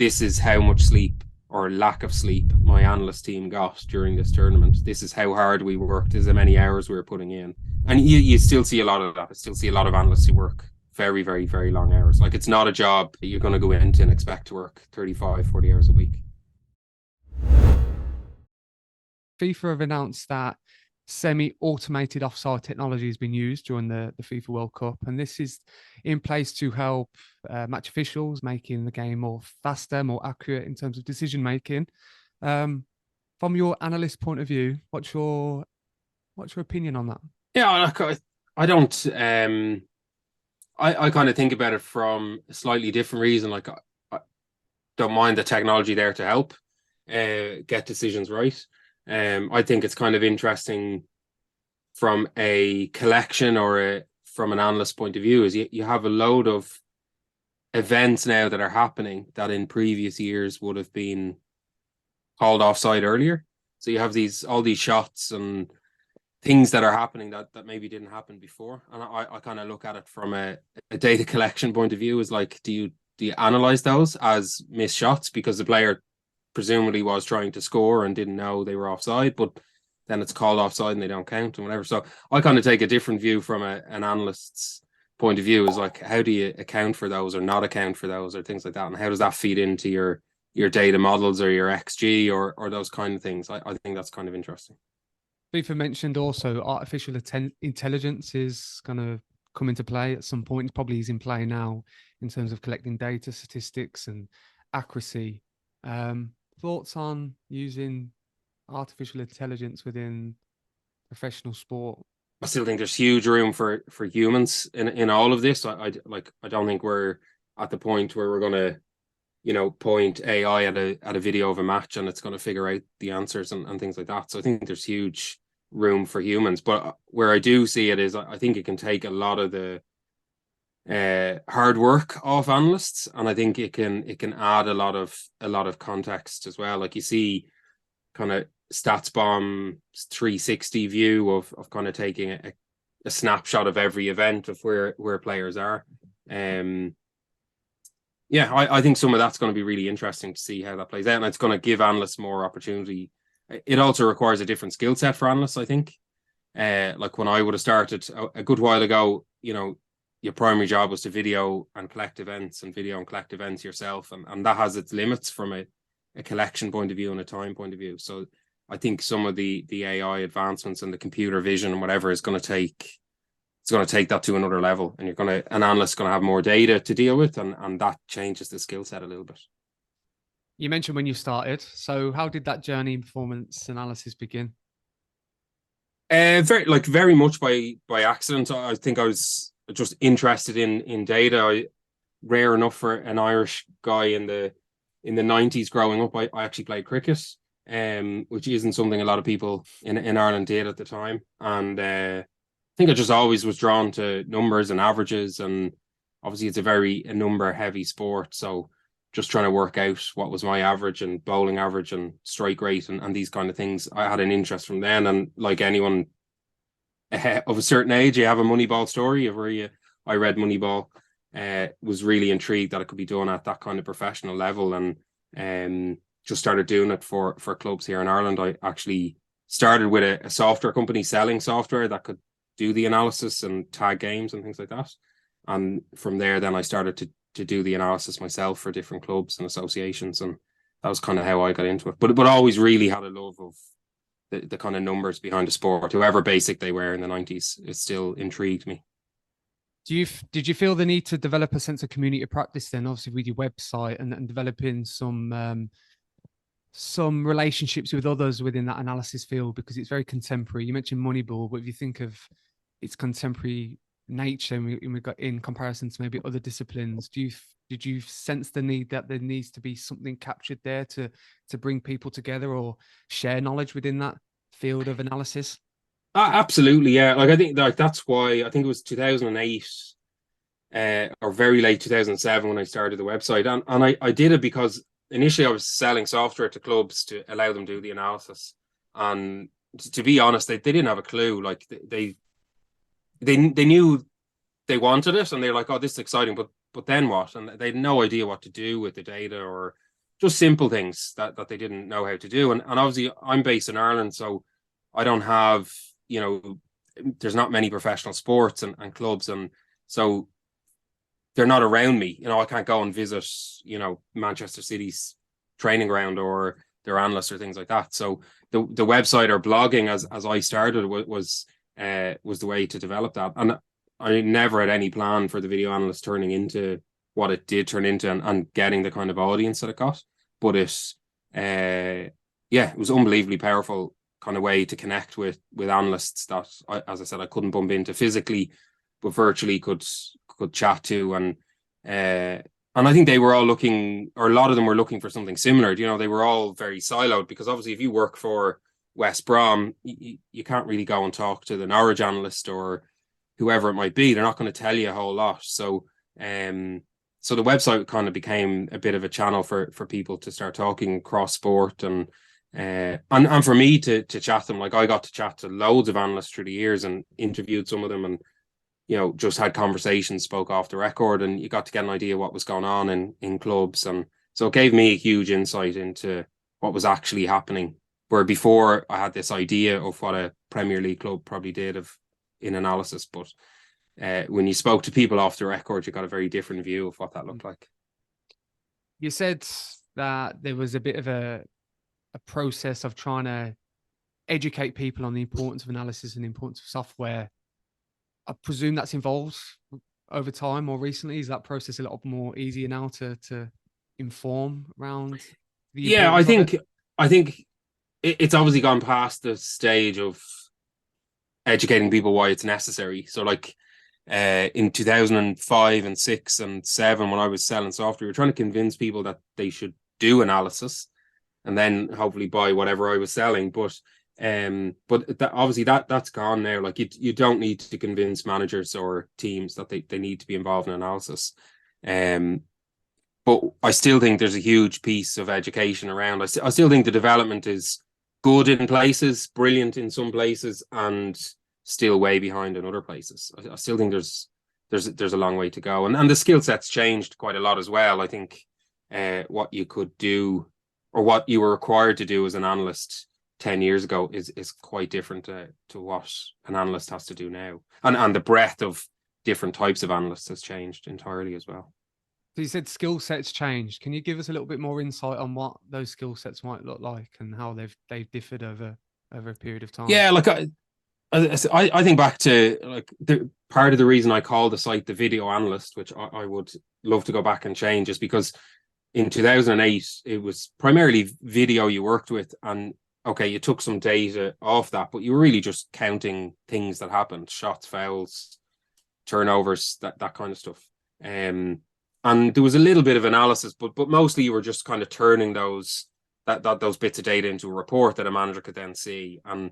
this is how much sleep or lack of sleep my analyst team got during this tournament. This is how hard we worked. This is how many hours we were putting in. And you still see a lot of that. I still see a lot of analysts who work very, very, very long hours. Like, it's not a job that you're going to go into and expect to work 35, 40 hours a week. FIFA have announced that semi-automated offside technology has been used during the FIFA World Cup, and this is in place to help match officials, making the game more faster, more accurate in terms of decision making. From your analyst point of view, what's your opinion on that? Yeah, I don't. I kind of think about it from a slightly different reason. Like, I don't mind the technology there to help get decisions right. I think it's kind of interesting from a collection or from an analyst point of view, is you have a load of events now that are happening that in previous years would have been called offside earlier. So you have all these shots and things that are happening that maybe didn't happen before. And I kind of look at it from a data collection point of view, is like, do you analyze those as missed shots because the player presumably was trying to score and didn't know they were offside, but then it's called offside and they don't count and whatever. So I kind of take a different view from an analyst's point of view, is like, how do you account for those or not account for those or things like that? And how does that feed into your data models or your XG or those kind of things? I think that's kind of interesting. FIFA mentioned also artificial intelligence is going to come into play at some point. It probably is in play now in terms of collecting data, statistics, and accuracy. Thoughts on using artificial intelligence within professional sport? I still think there's huge room for humans in all of this. I don't think we're at the point where we're going to point AI at a video of a match and it's going to figure out the answers and things like that. So I think there's huge room for humans. But where I do see it is, I think it can take a lot of the hard work off analysts, and I think it can add a lot of context as well. Like, you see kind of StatsBomb 360 view of kind of taking a snapshot of every event of where players are. Yeah, I think some of that's going to be really interesting to see how that plays out, and it's going to give analysts more opportunity. It also requires a different skill set for analysts, I think. Like, when I would have started a good while ago, your primary job was to video and collect events yourself, and that has its limits from a collection point of view and a time point of view. So I think some of the AI advancements and the computer vision and whatever is going to take that to another level, and an analyst is going to have more data to deal with, and that changes the skill set a little bit. You mentioned when you started, so how did that journey in performance analysis begin? Very much by accident. I think I was just interested in data. Rare enough for an Irish guy in the 90s growing up. I actually played cricket, which isn't something a lot of people in Ireland did at the time. And I think I just always was drawn to numbers and averages, and obviously it's a number heavy sport. So just trying to work out what was my average and bowling average and strike rate and these kind of things. I had an interest from then, and like anyone of a certain age, you have a Moneyball story of where I read Moneyball, was really intrigued that it could be done at that kind of professional level, and just started doing it for clubs here in Ireland. I actually started with a software company selling software that could do the analysis and tag games and things like that. And from there, then I started to do the analysis myself for different clubs and associations, and that was kind of how I got into it. But always really had a love of the kind of numbers behind the sport, however basic they were in the 90s. It still intrigued me. Did you feel the need to develop a sense of community practice then, obviously with your website and developing some relationships with others within that analysis field, because it's very contemporary? You mentioned Moneyball, but if you think of its contemporary nature in comparison to maybe other disciplines, did you sense the need that there needs to be something captured there to bring people together or share knowledge within that field of analysis? Absolutely, yeah. Like, I think that's why I think it was 2008 or very late 2007 when I started the website, and I did it because initially I was selling software to clubs to allow them to do the analysis, and to be honest, they didn't have a clue. Like, they knew they wanted it, and they're like, "Oh, this is exciting," but then what? And they had no idea what to do with the data or just simple things that they didn't know how to do. And obviously I'm based in Ireland, so I don't have, there's not many professional sports and clubs, and so they're not around me. I can't go and visit, Manchester City's training ground or their analysts or things like that. So the website or blogging, as I started, was the way to develop that. And I never had any plan for the video analyst turning into what it did turn into and getting the kind of audience that it got. But it was unbelievably powerful kind of way to connect with analysts that, as I said, I couldn't bump into physically, but virtually could chat to. And I think they were all looking, or a lot of them were looking for something similar. They were all very siloed, because obviously if you work for West Brom, you can't really go and talk to the Norwich analyst or whoever it might be. They're not going to tell you a whole lot. So so the website kind of became a bit of a channel for people to start talking cross sport, and for me to chat them. Like, I got to chat to loads of analysts through the years and interviewed some of them, and just had conversations, spoke off the record, and you got to get an idea what was going on in clubs. And so it gave me a huge insight into what was actually happening, where before I had this idea of what a Premier League club probably did in analysis, but when you spoke to people off the record, you got a very different view of what that looked like. You said that there was a bit of a process of trying to educate people on the importance of analysis and the importance of software. I presume that's evolved over time or recently. Is that process a lot more easier now to inform around the importance? I think it's obviously gone past the stage of educating people why it's necessary. So like in 2005 and 6 and 7, when I was selling software, we were trying to convince people that they should do analysis and then hopefully buy whatever I was selling. But obviously that's gone now. Like, you don't need to convince managers or teams that they need to be involved in analysis. But I still think there's a huge piece of education around. I still think the development is good in places, brilliant in some places, and still way behind in other places. I still think there's a long way to go, and the skill set's changed quite a lot as well. I think what you could do, or what you were required to do as an analyst 10 years ago is quite different to what an analyst has to do now, and the breadth of different types of analysts has changed entirely as well. So you said skill sets changed. Can you give us a little bit more insight on what those skill sets might look like and how they've differed over a period of time? Yeah, like I think back to like part of the reason I call the site the Video Analyst, which I would love to go back and change, is because in 2008 it was primarily video you worked with, and okay, you took some data off that, but you were really just counting things that happened: shots, fouls, turnovers, that kind of stuff. And there was a little bit of analysis, but mostly you were just kind of turning those bits of data into a report that a manager could then see. And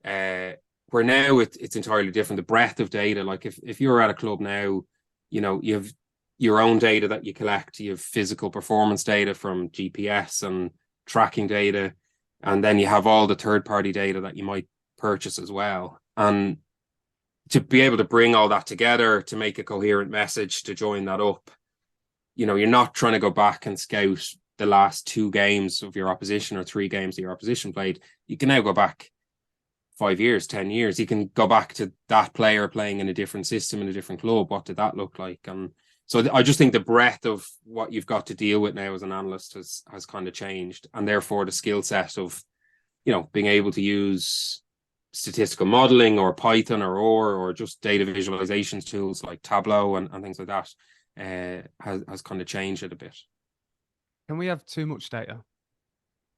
where now it's entirely different. The breadth of data, like if you're at a club now, you have your own data that you collect. You have physical performance data from GPS and tracking data, and then you have all the third-party data that you might purchase as well. And to be able to bring all that together, to make a coherent message, to join that up, you're not trying to go back and scout the last 2 games of your opposition or 3 games that your opposition played. You can now go back 5 years, 10 years. You can go back to that player playing in a different system in a different club. What did that look like? And so I just think the breadth of what you've got to deal with now as an analyst has kind of changed, and therefore the skill set of being able to use statistical modeling or Python or just data visualizations tools like Tableau and things like that has kind of changed it a bit. Can we have too much data?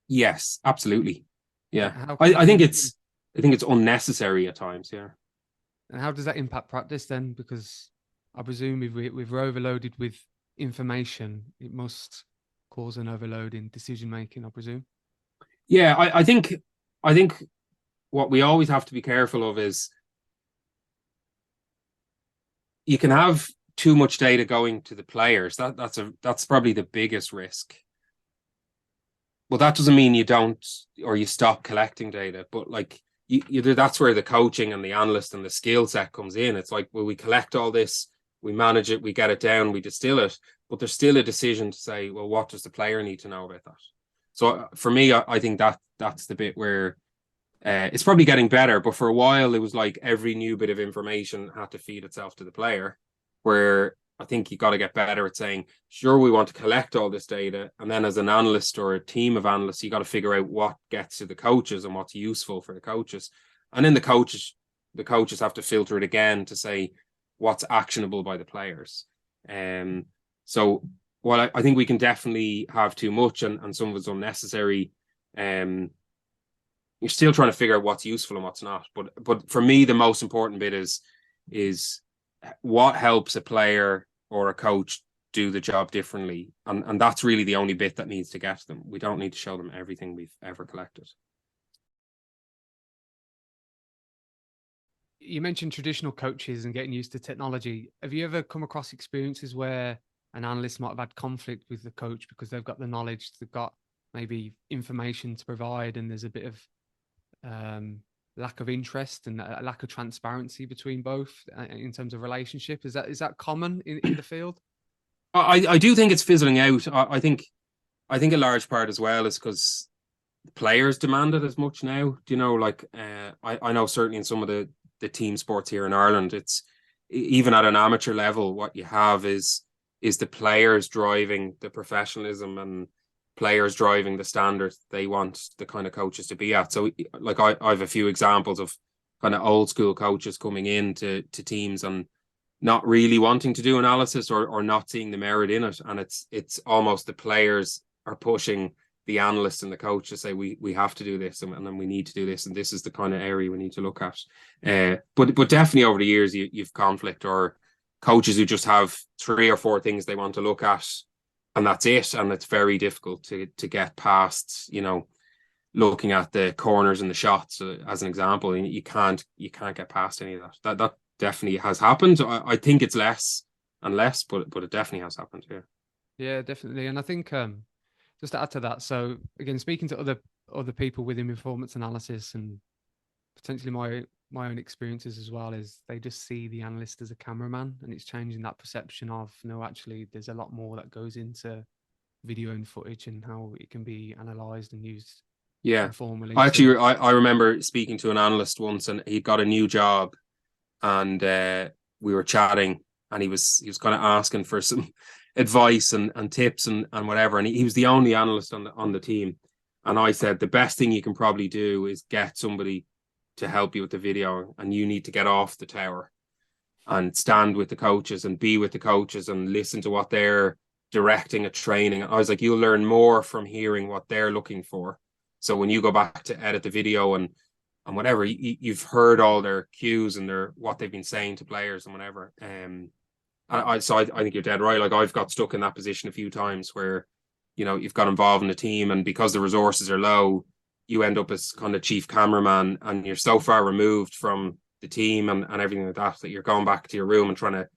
Yes, absolutely. Yeah, I think it's unnecessary at times. Yeah. And how does that impact practice then? Because I presume if we're overloaded with information, it must cause an overload in decision making, I presume. Yeah, I think what we always have to be careful of is you can have too much data going to the players. That's probably the biggest risk. Well, that doesn't mean you don't, or you stop collecting data, but like that's where the coaching and the analyst and the skill set comes in. It's like, well, we collect all this, we manage it, we get it down, we distill it, but there's still a decision to say, well, what does the player need to know about that? So for me, I think that's the bit where it's probably getting better, but for a while it was like every new bit of information had to feed itself to the player, where I think you got to get better at saying, sure, we want to collect all this data, and then as an analyst or a team of analysts, you got to figure out what gets to the coaches and what's useful for the coaches. And then the coaches have to filter it again to say what's actionable by the players. So while I think we can definitely have too much and some of it's unnecessary, you're still trying to figure out what's useful and what's not. But for me, the most important bit is what helps a player or a coach do the job differently. And that's really the only bit that needs to get to them. We don't need to show them everything we've ever collected. You mentioned traditional coaches and getting used to technology. Have you ever come across experiences where an analyst might have had conflict with the coach because they've got the knowledge, they've got maybe information to provide, and there's a bit of lack of interest and a lack of transparency between both in terms of relationship? Is that common in the field? I do think it's fizzling out. I think a large part as well is because players demand it as much now. Do you know, like I know certainly in some of the team sports here in Ireland, it's even at an amateur level, what you have is the players driving the professionalism and players driving the standards they want the kind of coaches to be at. So like I have a few examples of kind of old school coaches coming into teams and not really wanting to do analysis or not seeing the merit in it. And it's almost the players are pushing the analysts and the coach to say we have to do this and then we need to do this and this is the kind of area we need to look at. But definitely over the years you've conflict or coaches who just have 3 or 4 things they want to look at and that's it. And it's very difficult to get past, you know, looking at the corners and the shots as an example. And you can't get past any of that. That definitely has happened. I think it's less and less, but it definitely has happened. Yeah, definitely. And I think just to add to that, so again, speaking to other people within performance analysis and potentially my own experiences as well, is they just see the analyst as a cameraman, and it's changing that perception of, no, actually there's a lot more that goes into video and footage and how it can be analyzed and used. Yeah. Informally. I remember speaking to an analyst once and he got a new job and we were chatting and he was kind of asking for some advice and tips and whatever, and he was the only analyst on the team, and I said the best thing you can probably do is get somebody to help you with the video, and you need to get off the tower and stand with the coaches and be with the coaches and listen to what they're directing at training. I was like, you'll learn more from hearing what they're looking for, so when you go back to edit the video and whatever, you've heard all their cues and what they've been saying to players and whatever. I think you're dead right. Like I've got stuck in that position a few times where, you know, you've got involved in the team and because the resources are low, you end up as kind of chief cameraman and you're so far removed from the team and everything like that you're going back to your room and trying to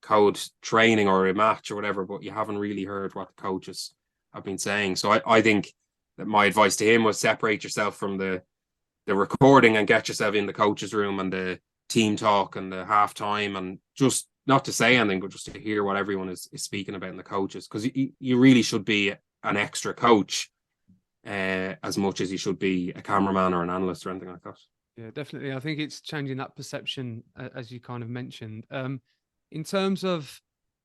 code training or a match or whatever, but you haven't really heard what the coaches have been saying. So I think that my advice to him was separate yourself from the recording and get yourself in the coach's room and the team talk and the halftime, and just not to say anything, but just to hear what everyone is speaking about in the coaches, because you really should be an extra coach as much as you should be a cameraman or an analyst or anything like that. Yeah, definitely. I think it's changing that perception, as you kind of mentioned. In terms of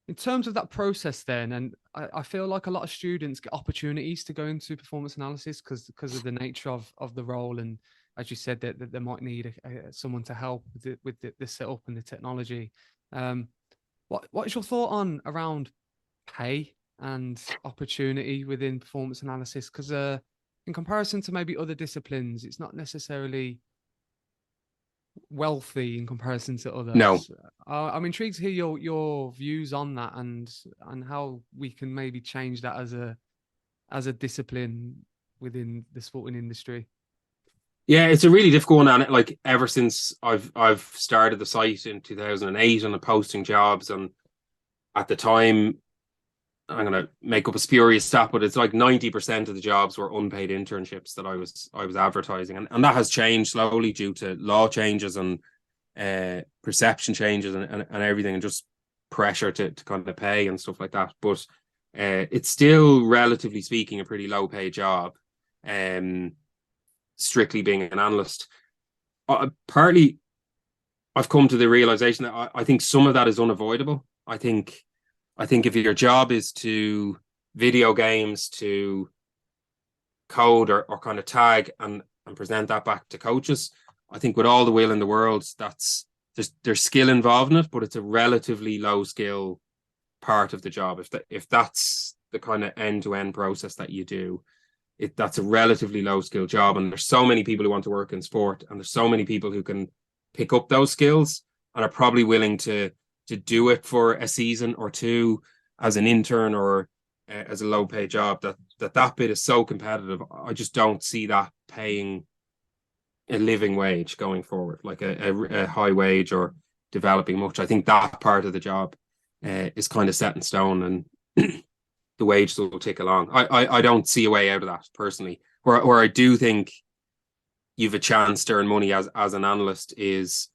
that process then, and I feel like a lot of students get opportunities to go into performance analysis because of the nature of the role, and as you said, that they might need someone to help with the setup and the technology. What is your thought around pay and opportunity within performance analysis? Because in comparison to maybe other disciplines, it's not necessarily wealthy in comparison to others. No. I'm intrigued to hear your views on that and how we can maybe change that as a discipline within the sporting industry. Yeah, it's a really difficult one, and like ever since I've started the site in 2008 and I'm posting jobs, and at the time, I'm gonna make up a spurious stat, but it's like 90% of the jobs were unpaid internships that I was advertising, and that has changed slowly due to law changes and perception changes and everything, and just pressure to kind of pay and stuff like that. But it's still, relatively speaking, a pretty low paid job. Strictly being an analyst. Partly, I've come to the realization that I think some of that is unavoidable. I think if your job is to video games, to code or kind of tag and present that back to coaches, I think with all the will in the world, there's skill involved in it, but it's a relatively low skill part of the job. If that's the kind of end-to-end process that you do, that's a relatively low skill job. And there's so many people who want to work in sport, and there's so many people who can pick up those skills and are probably willing to do it for a season or two as an intern or as a low paid job, that bit is so competitive. I just don't see that paying a living wage going forward, like a high wage or developing much. I think that part of the job is kind of set in stone, and the wage will tick along. I don't see a way out of that personally. Where I do think you've a chance to earn money as an analyst is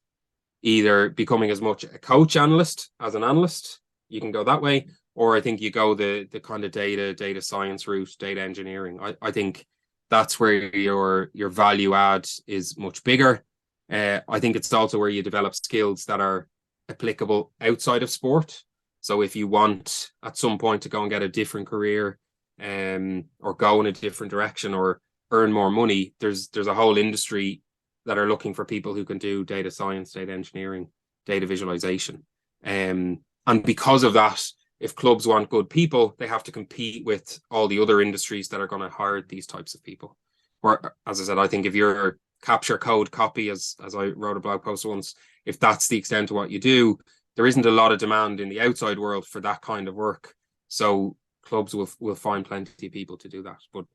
either becoming as much a coach analyst as an analyst. You can go that way, or I think you go the kind of data science route, data engineering. I think that's where your value add is much bigger. I think it's also where you develop skills that are applicable outside of sport. So if you want at some point to go and get a different career, or go in a different direction or earn more money, there's a whole industry that are looking for people who can do data science, data engineering, data visualization. And because of that, if clubs want good people, they have to compete with all the other industries that are going to hire these types of people. Or, as I said, I think if you're capture code copy, as I wrote a blog post once, if that's the extent of what you do, there isn't a lot of demand in the outside world for that kind of work. So clubs will find plenty of people to do that. But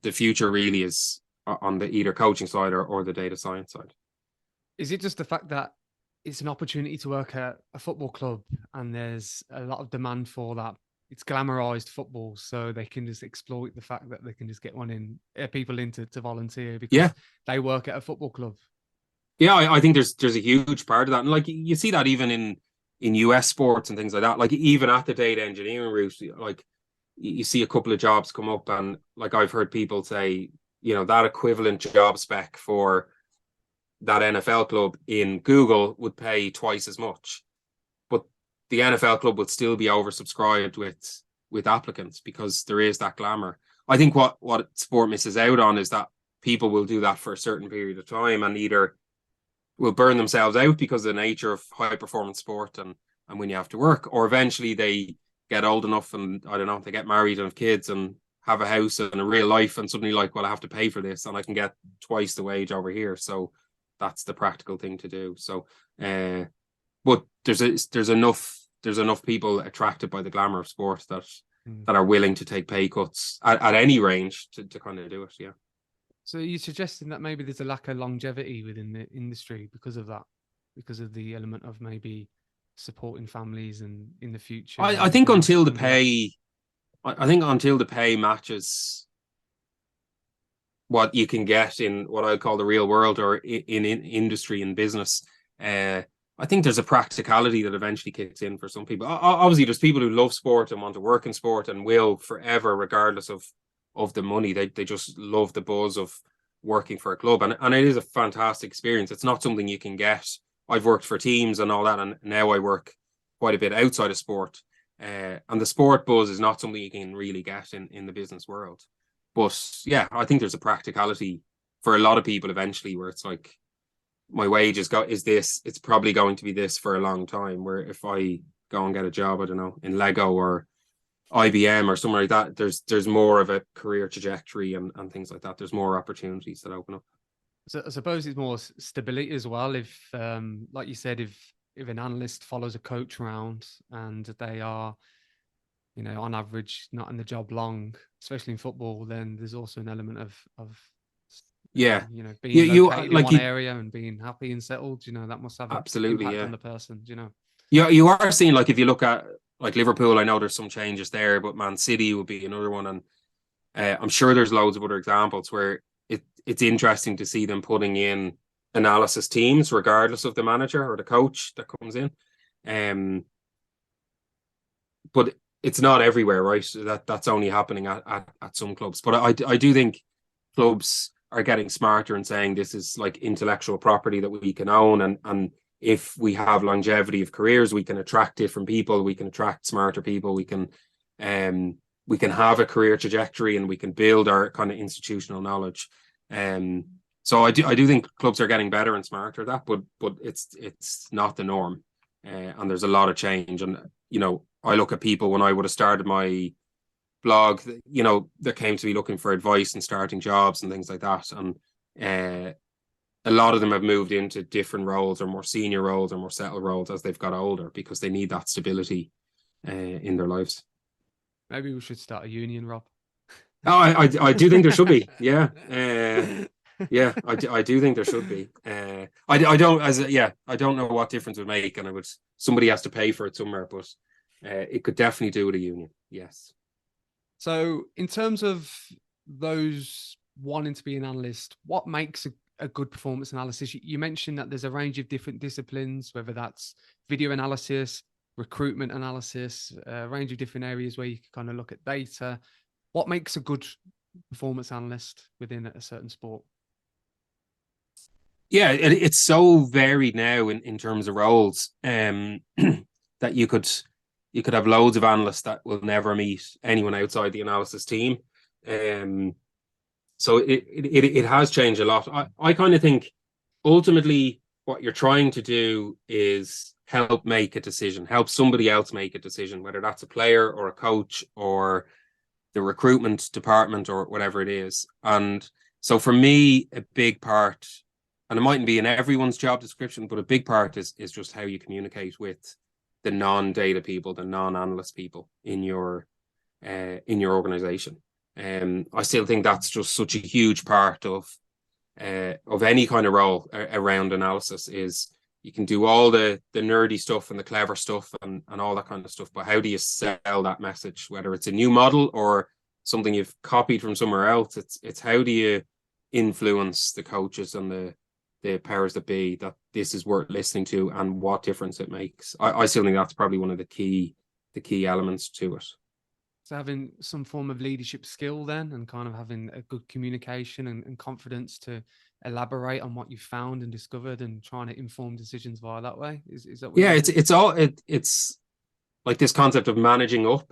the future really is on the either coaching side or the data science side. Is it just the fact that it's an opportunity to work at a football club and there's a lot of demand for that? It's glamorized football, so they can just exploit the fact that they can just get people in to volunteer because they work at a football club. Yeah, I think there's a huge part of that. And like you see that even in US sports and things like that, like even at the data engineering route, like you see a couple of jobs come up, and like I've heard people say, that equivalent job spec for that NFL club in Google would pay twice as much, but the NFL club would still be oversubscribed with applicants because there is that glamour. I think what sport misses out on is that people will do that for a certain period of time and either will burn themselves out because of the nature of high performance sport and when you have to work, or eventually they get old enough and I don't know, they get married and have kids and have a house and a real life, and suddenly like, well, I have to pay for this and I can get twice the wage over here. So that's the practical thing to do. So but there's enough people attracted by the glamour of sport that are willing to take pay cuts at any range to kind of do it. Yeah. So you're suggesting that maybe there's a lack of longevity within the industry because of that, because of the element of maybe supporting families and in the future. I think until the pay matches what you can get in what I call the real world or in industry and business, I think there's a practicality that eventually kicks in for some people. Obviously, there's people who love sport and want to work in sport and will forever, regardless of the money. They just love the buzz of working for a club, and it is a fantastic experience. It's not something you can get. I've worked for teams and all that, and now I work quite a bit outside of sport, and the sport buzz is not something you can really get in the business world. But yeah, I think there's a practicality for a lot of people eventually where it's like, my wage is this, it's probably going to be this for a long time, where if I go and get a job, I don't know, in Lego or IBM or somewhere like that, there's more of a career trajectory and things like that. There's more opportunities that open up. So I suppose it's more stability as well. If like you said, if an analyst follows a coach around and they are, on average not in the job long, especially in football, then there's also an element of being located in one area and being happy and settled. That must have absolutely an impact on the person. You are seeing, like, if you look at like Liverpool, I know there's some changes there, but Man City would be another one, and I'm sure there's loads of other examples where it's interesting to see them putting in analysis teams regardless of the manager or the coach that comes in. but it's not everywhere, right? That's only happening at some clubs. But I do think clubs are getting smarter and saying this is like intellectual property that we can own, and if we have longevity of careers, we can attract different people, we can attract smarter people, we can have a career trajectory, and we can build our kind of institutional knowledge. So I do think clubs are getting better and smarter at that, but it's not the norm, and there's a lot of change. And I look at people when I would have started my blog, that came to me looking for advice and starting jobs and things like that, and a lot of them have moved into different roles or more senior roles or more settled roles as they've got older because they need that stability in their lives. Maybe we should start a union, Rob. Oh, I do think there should be. Yeah. Yeah, I do think there should be. I don't know what difference it would make, and somebody has to pay for it somewhere, but it could definitely do with a union. Yes. So in terms of those wanting to be an analyst, what makes a good performance analysis? You mentioned that there's a range of different disciplines, whether that's video analysis, recruitment analysis, a range of different areas where you can kind of look at data. What makes a good performance analyst within a certain sport? Yeah, it's so varied now in terms of roles, that you could have loads of analysts that will never meet anyone outside the analysis team. So it has changed a lot. I kind of think ultimately what you're trying to do is help make a decision, help somebody else make a decision, whether that's a player or a coach or the recruitment department or whatever it is. And so for me, a big part, and it mightn't be in everyone's job description, but a big part is just how you communicate with the non-data people, the non-analyst people in your organization. I still think that's just such a huge part of any kind of role around analysis. Is you can do all the nerdy stuff and the clever stuff and all that kind of stuff, but how do you sell that message, whether it's a new model or something you've copied from somewhere else? It's how do you influence the coaches and the powers that be that this is worth listening to and what difference it makes. I still think that's probably one of the key elements to it. So having some form of leadership skill then, and kind of having a good communication and confidence to elaborate on what you found and discovered and trying to inform decisions via that way. Is that what? Yeah, it's like this concept of managing up.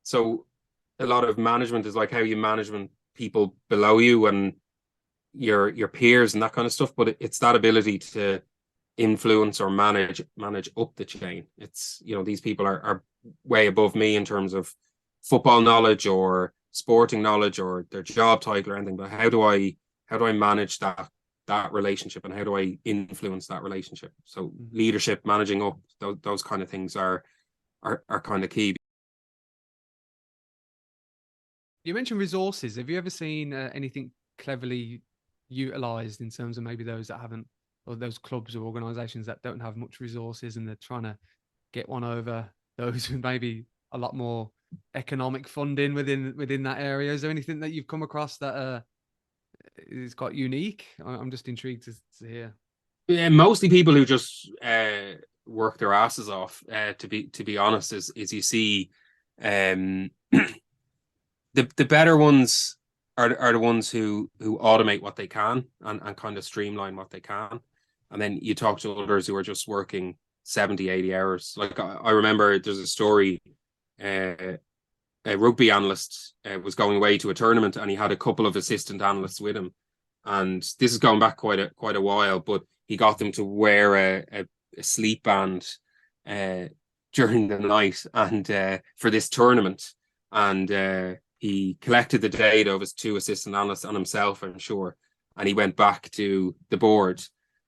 So a lot of management is like how you manage people below you and your peers and that kind of stuff, but it's that ability to influence or manage up the chain. It's these people are way above me in terms of football knowledge or sporting knowledge or their job title or anything, but how do I manage that relationship, and how do I influence that relationship? So leadership, managing up, those kind of things are kind of key. You mentioned resources. Have you ever seen anything cleverly utilized in terms of maybe those that haven't, or those clubs or organizations that don't have much resources and they're trying to get one over those with maybe a lot more economic funding within that area? Is there anything that you've come across that is quite unique? I'm just intrigued to hear. Yeah, mostly people who just work their asses off. To be honest, is you see, the better ones are the ones who automate what they can and kind of streamline what they can, and then you talk to others who are just working 70-80 hours. Like I remember there's a story. A rugby analyst was going away to a tournament, and he had a couple of assistant analysts with him. And this is going back quite a while, but he got them to wear a sleep band during the night and for this tournament. And he collected the data of his two assistant analysts and himself, I'm sure. And he went back to the board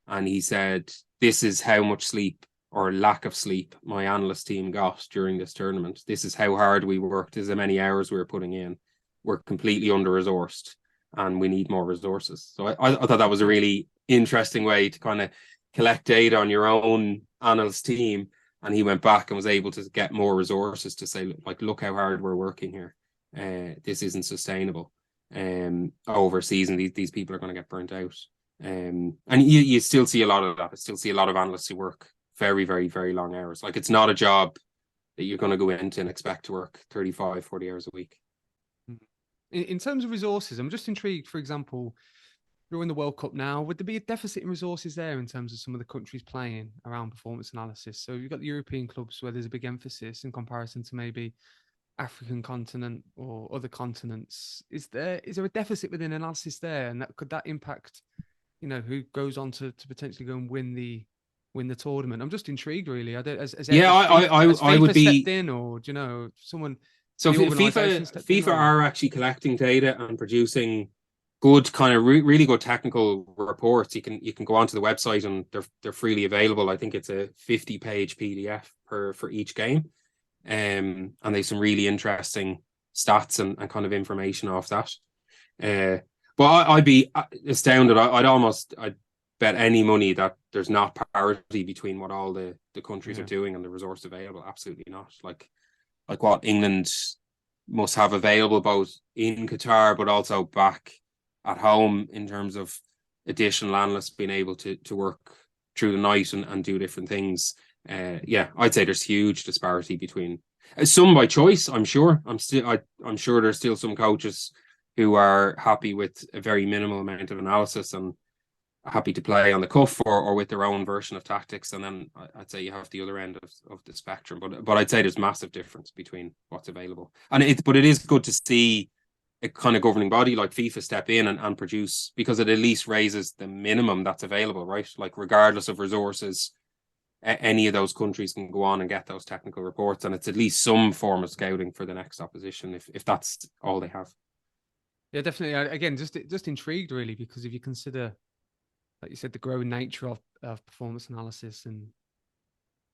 and he said, "This is how much sleep or lack of sleep my analyst team got during this tournament. This is how hard we worked. This is how many hours we were putting in. We're completely under-resourced and we need more resources." So I thought that was a really interesting way to kind of collect data on your own analyst team. And he went back and was able to get more resources to say, like, look how hard we're working here. This isn't sustainable. Over season, these people are going to get burnt out. And you still see a lot of that. I still see a lot of analysts who work very, very, very long hours. Like, it's not a job that you're going to go into and expect to work 35, 40 hours a week. In terms of resources, I'm just intrigued, for example, during the World Cup now, would there be a deficit in resources there in terms of some of the countries playing around performance analysis? So you've got the European clubs where there's a big emphasis in comparison to maybe African continent or other continents. Is there a deficit within analysis there, and could that impact, who goes on to potentially go and win the tournament? I'm just intrigued, really. I don't, has I would FIFA stepped be. in, or someone? So The organisation stepped in, FIFA are actually collecting data and producing good kind of really good technical reports. You can go onto the website and they're freely available. I think it's a 50-page PDF for each game, and there's some really interesting stats and kind of information off that. But I'd be astounded. I'd bet any money that there's not parity between what all the countries are doing and the resource available. Absolutely not. Like what England must have available both in Qatar but also back at home in terms of additional analysts being able to work through the night and do different things. I'd say there's huge disparity between some by choice. I'm sure there's still some coaches who are happy with a very minimal amount of analysis and happy to play on the cuff or with their own version of tactics. And then I'd say you have the other end of the spectrum. But I'd say there's massive difference between what's available. But it is good to see a kind of governing body like FIFA step in and produce, because it at least raises the minimum that's available, right? Like regardless of resources, any of those countries can go on and get those technical reports, and it's at least some form of scouting for the next opposition if that's all they have. Yeah, definitely. Again, just intrigued really, because if you consider, like you said, the growing nature of performance analysis and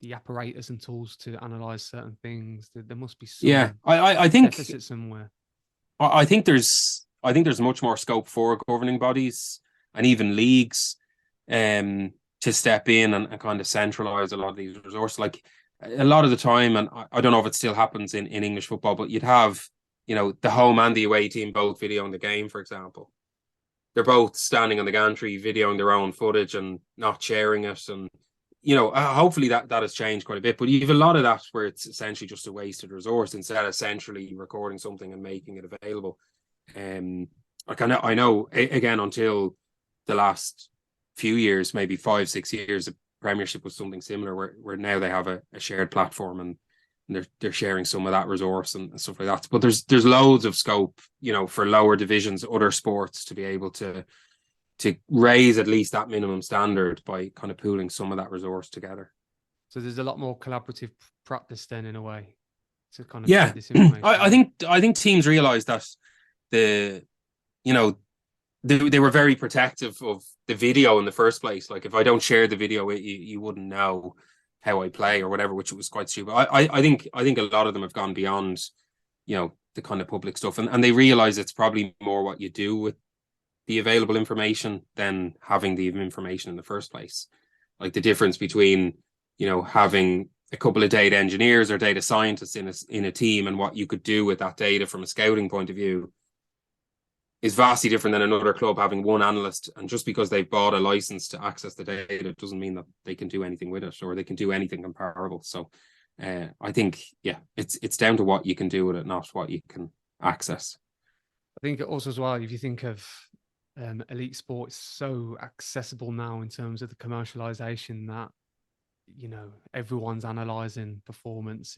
the apparatus and tools to analyze certain things, there must be some I think deficit somewhere. I think there's much more scope for governing bodies and even leagues to step in and kind of centralize a lot of these resources. Like a lot of the time, and I don't know if it still happens in English football, but you'd have, the home and the away team both videoing the game, for example. They're both standing on the gantry, videoing their own footage and not sharing it. And, hopefully that has changed quite a bit. But you have a lot of that where it's essentially just a wasted resource instead of centrally recording something and making it available. I know, again, until the last few years, maybe 5-6 years, the Premiership was something similar where now they have a shared platform and they're sharing some of that resource and stuff like that. But there's loads of scope, for lower divisions, other sports to be able to raise at least that minimum standard by kind of pooling some of that resource together. So there's a lot more collaborative practice then, in a way, to kind of share this information. I think teams realize that they were very protective of the video in the first place. Like if I don't share the video, you wouldn't know how I play or whatever, which was quite stupid. I think a lot of them have gone beyond, the kind of public stuff, and they realize it's probably more what you do with the available information than having the information in the first place. Like the difference between, having a couple of data engineers or data scientists in a team and what you could do with that data from a scouting point of view is vastly different than another club having one analyst. And just because they've bought a license to access the data doesn't mean that they can do anything with it or they can do anything comparable. So I think, it's down to what you can do with it, not what you can access. I think also as well, if you think of elite sports, so accessible now in terms of the commercialization that, everyone's analyzing performance,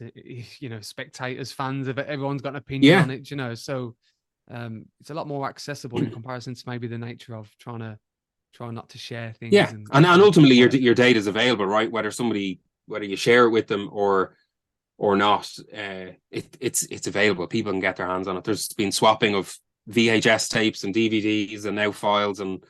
spectators, fans of it, everyone's got an opinion on it, so it's a lot more accessible in comparison to maybe the nature of trying not to share things. And ultimately your data is available, right? Whether you share it with them or not, it's available. People can get their hands on it. There's been swapping of VHS tapes and DVDs and now files and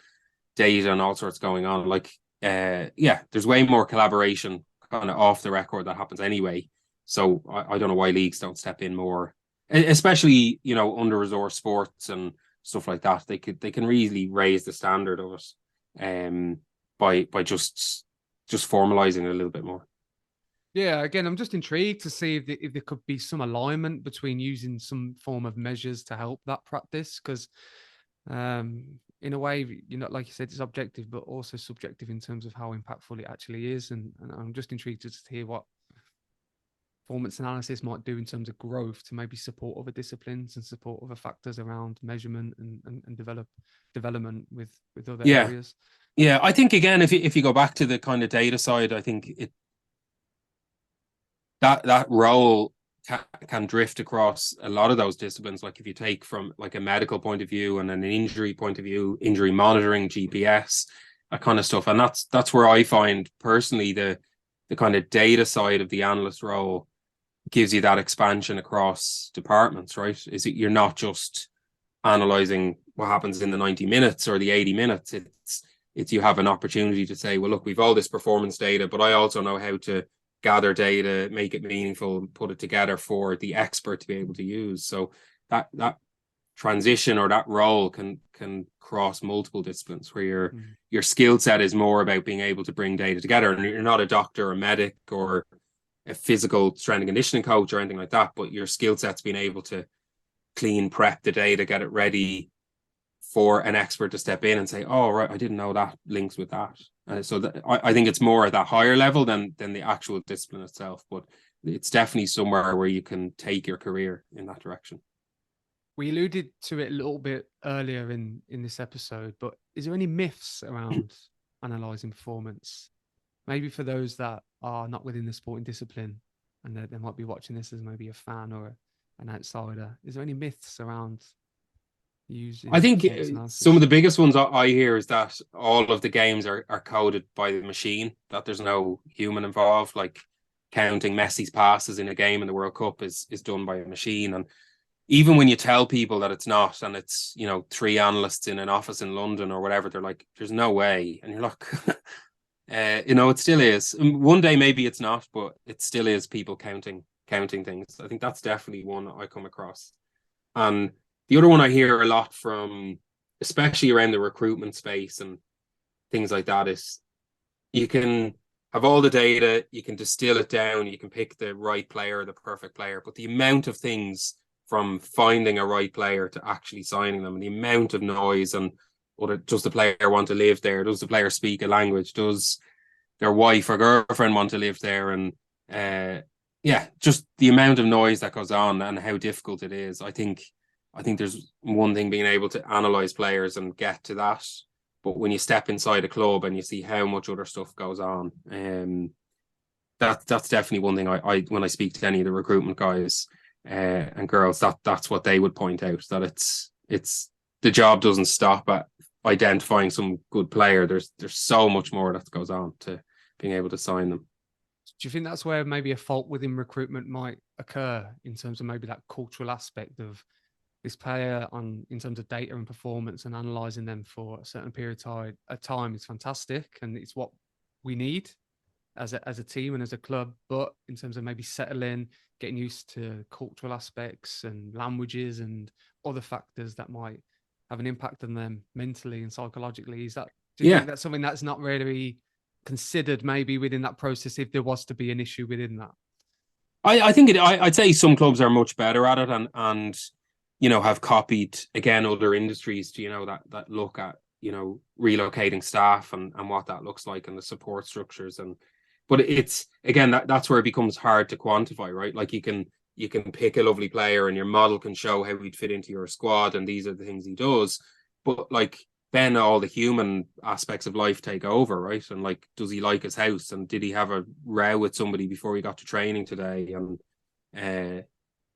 data and all sorts going on. Like there's way more collaboration kind of off the record that happens anyway. So I don't know why leagues don't step in more, especially under-resourced sports and stuff like that. They can really raise the standard of it by just formalizing it a little bit more. Yeah, again, I'm just intrigued to see if there could be some alignment between using some form of measures to help that practice, because in a way, like you said, it's objective but also subjective in terms of how impactful it actually is, and I'm just intrigued to hear what performance analysis might do in terms of growth to maybe support other disciplines and support other factors around measurement and development with other Yeah. areas? Yeah, I think again, if you go back to the kind of data side, I think that role can drift across a lot of those disciplines. Like if you take from like a medical point of view and an injury point of view, injury monitoring, GPS, that kind of stuff, and that's where I find personally the kind of data side of the analyst role gives you that expansion across departments, right? Is it you're not just analyzing what happens in the 90 minutes or the 80 minutes. It's you have an opportunity to say, well, look, we've all this performance data, but I also know how to gather data, make it meaningful, and put it together for the expert to be able to use. So that transition or that role can cross multiple disciplines where your skill set is more about being able to bring data together. And you're not a doctor or medic or a physical strength and conditioning coach or anything like that, but your skill set's being able to clean prep the data, get it ready for an expert to step in and say, oh, right, I didn't know that links with that. So I think it's more at that higher level than the actual discipline itself, but it's definitely somewhere where you can take your career in that direction. We alluded to it a little bit earlier in this episode, but is there any myths around analysing performance? Maybe for those that are not within the sporting discipline and they might be watching this as maybe a fan or an outsider. Is there any myths around using? I think some of the biggest ones I hear is that all of the games are coded by the machine, that there's no human involved, like counting Messi's passes in a game in the World Cup is done by a machine. And even when you tell people that it's not, and it's, you know, 3 analysts in an office in London or whatever, they're like, there's no way. And you're like, you know, it still is. One day maybe it's not, but it still is people counting things. I think that's definitely one I come across. And the other one I hear a lot from, especially around the recruitment space and things like that, is you can have all the data, you can distill it down, you can pick the right player, the perfect player, but the amount of things from finding a right player to actually signing them, and the amount of noise, and does the player want to live there? Does the player speak a language? Does their wife or girlfriend want to live there? And yeah, just the amount of noise that goes on and how difficult it is. I think there's one thing being able to analyze players and get to that, but when you step inside a club and you see how much other stuff goes on, that's definitely one thing I when I speak to any of the recruitment guys and girls, that's what they would point out, that it's the job doesn't stop at identifying some good player. There's so much more that goes on to being able to sign them. Do you think that's where maybe a fault within recruitment might occur in terms of maybe that cultural aspect of this player in terms of data and performance, and analysing them for a certain period of time is fantastic and it's what we need as a team and as a club, but in terms of maybe settling, getting used to cultural aspects and languages and other factors that might have an impact on them mentally and psychologically, do you think that's something that's not really considered maybe within that process if there was to be an issue within that? I think I'd say some clubs are much better at it and you know, have copied again other industries, you know, that look at, you know, relocating staff and what that looks like and the support structures. But it's again that's where it becomes hard to quantify, right? Like you can pick a lovely player and your model can show how he'd fit into your squad and these are the things he does, but like then all the human aspects of life take over, right? And like, does he like his house, and did he have a row with somebody before he got to training today, and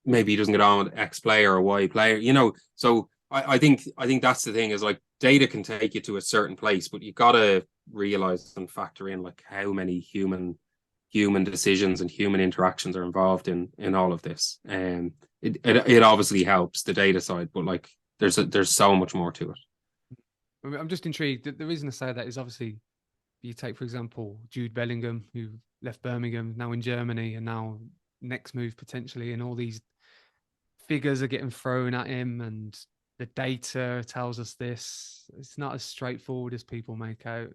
maybe he doesn't get on with X player or Y player, you know. So I think that's the thing, is like data can take you to a certain place, but you gotta realize and factor in like how many human decisions and human interactions are involved in all of this. And it obviously helps the data side, but like there's so much more to it. I'm just intrigued. The reason I say that is obviously you take, for example, Jude Bellingham, who left Birmingham, now in Germany, and now next move potentially, and all these figures are getting thrown at him, and the data tells us this. It's not as straightforward as people make out.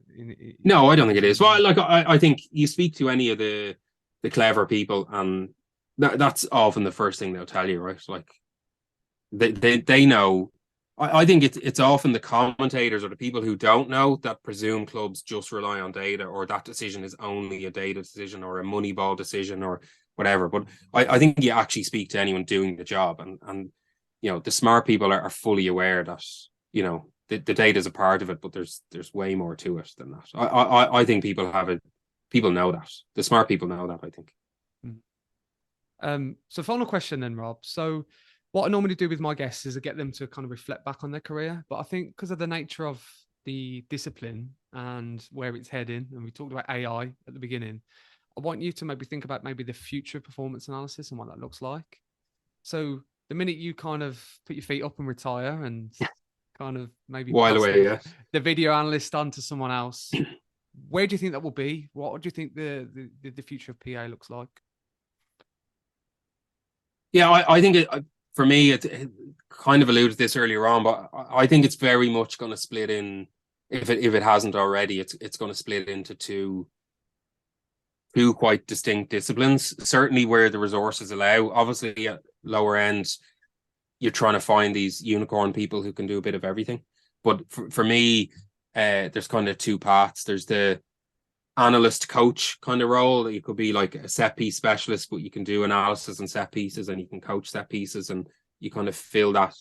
No, I don't think it is. Well, like I think you speak to any of the clever people, and that's often the first thing they'll tell you, right? Like they know. I think it's often the commentators or the people who don't know that presume clubs just rely on data, or that decision is only a data decision or a Moneyball decision, or whatever. But I think you actually speak to anyone doing the job, and the smart people are fully aware that the data is a part of it, but there's way more to it than that. I think people have it. People know that. The smart people know that, I think. So final question then, Rob. So what I normally do with my guests is I get them to kind of reflect back on their career. But I think because of the nature of the discipline and where it's heading, and we talked about AI at the beginning, I want you to maybe think about maybe the future of performance analysis and what that looks like. So the minute you kind of put your feet up and retire and kind of maybe while pass away, yeah. the video analyst on to someone else, where do you think that will be? What do you think the future of PA looks like? Yeah, I think for me, it kind of alluded to this earlier on, but I think it's very much going to split in, if it hasn't already, it's going to split into two quite distinct disciplines. Certainly where the resources allow. Obviously, at lower end, you're trying to find these unicorn people who can do a bit of everything. But for me, there's kind of two paths. There's the analyst coach kind of role. You could be like a set piece specialist, but you can do analysis and set pieces, and you can coach set pieces, and you kind of fill that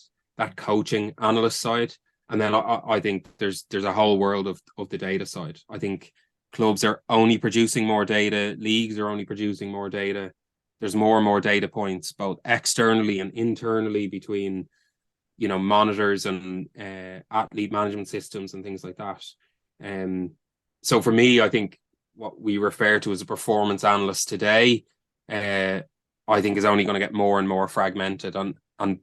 coaching analyst side. And then I think there's a whole world of the data side. I think clubs are only producing more data, leagues are only producing more data. There's more and more data points, both externally and internally, between monitors and athlete management systems and things like that. So for me, I think what we refer to as a performance analyst today, I think is only going to get more and more fragmented, and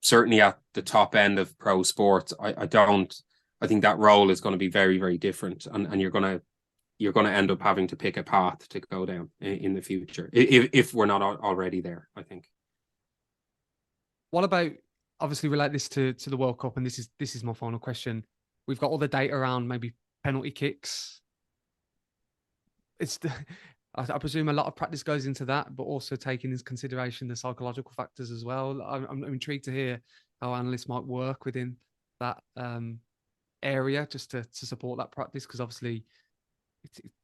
certainly at the top end of pro sports, I think that role is going to be very, very different, and you're going to end up having to pick a path to go down in the future if we're not already there, I think. What about, obviously relate this to the World Cup, and this is my final question. We've got all the data around maybe penalty kicks. I presume a lot of practice goes into that, but also taking into consideration the psychological factors as well. I'm intrigued to hear how analysts might work within that area just to support that practice, because obviously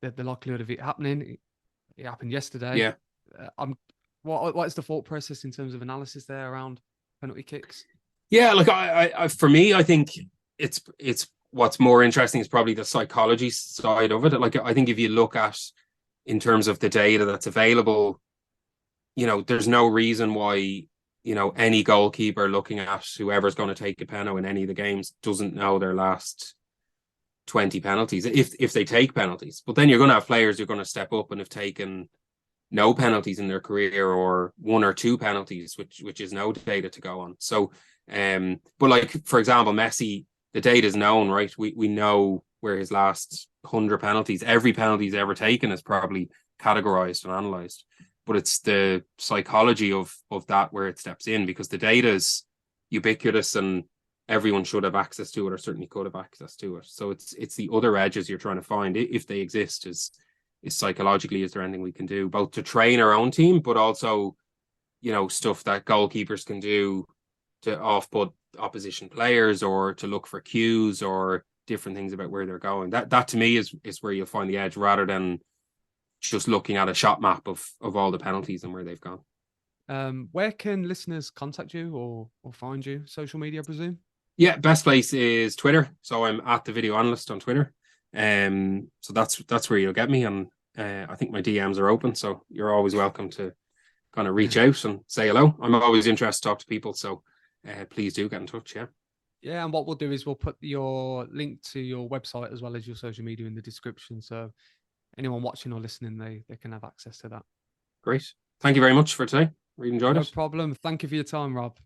the likelihood of it happening, it happened yesterday. Yeah. What is the thought process in terms of analysis there around penalty kicks? Yeah, like I for me, I think it's what's more interesting is probably the psychology side of it. Like, I think if you look at, in terms of the data that's available, there's no reason why, any goalkeeper looking at whoever's going to take a penalty in any of the games doesn't know their last 20 penalties, if they take penalties. But then you're going to have players who are going to step up and have taken no penalties in their career, or one or two penalties, which is no data to go on. So, but like, for example, Messi, the data is known, right? We know where his last 100 penalties, every penalty he's ever taken, is probably categorized and analyzed. But it's the psychology of that where it steps in, because the data is ubiquitous and everyone should have access to it, or certainly could have access to it. So it's the other edges you're trying to find, if they exist, is psychologically, is there anything we can do both to train our own team, but also, stuff that goalkeepers can do to off-put opposition players, or to look for cues or different things about where they're going. That to me is where you'll find the edge, rather than just looking at a shot map of all the penalties and where they've gone. Where can listeners contact you or find you? Social media, I presume? Yeah, best place is Twitter. So I'm at the Video Analyst on Twitter. So that's where you'll get me, and I think my DMs are open, so you're always welcome to kind of reach out and say hello. I'm always interested to talk to people, so please do get in touch. Yeah, and what we'll do is we'll put your link to your website as well as your social media in the description, so anyone watching or listening, they can have access to that. Great. Thank you very much for today. Really enjoyed it. No problem. Thank you for your time, Rob.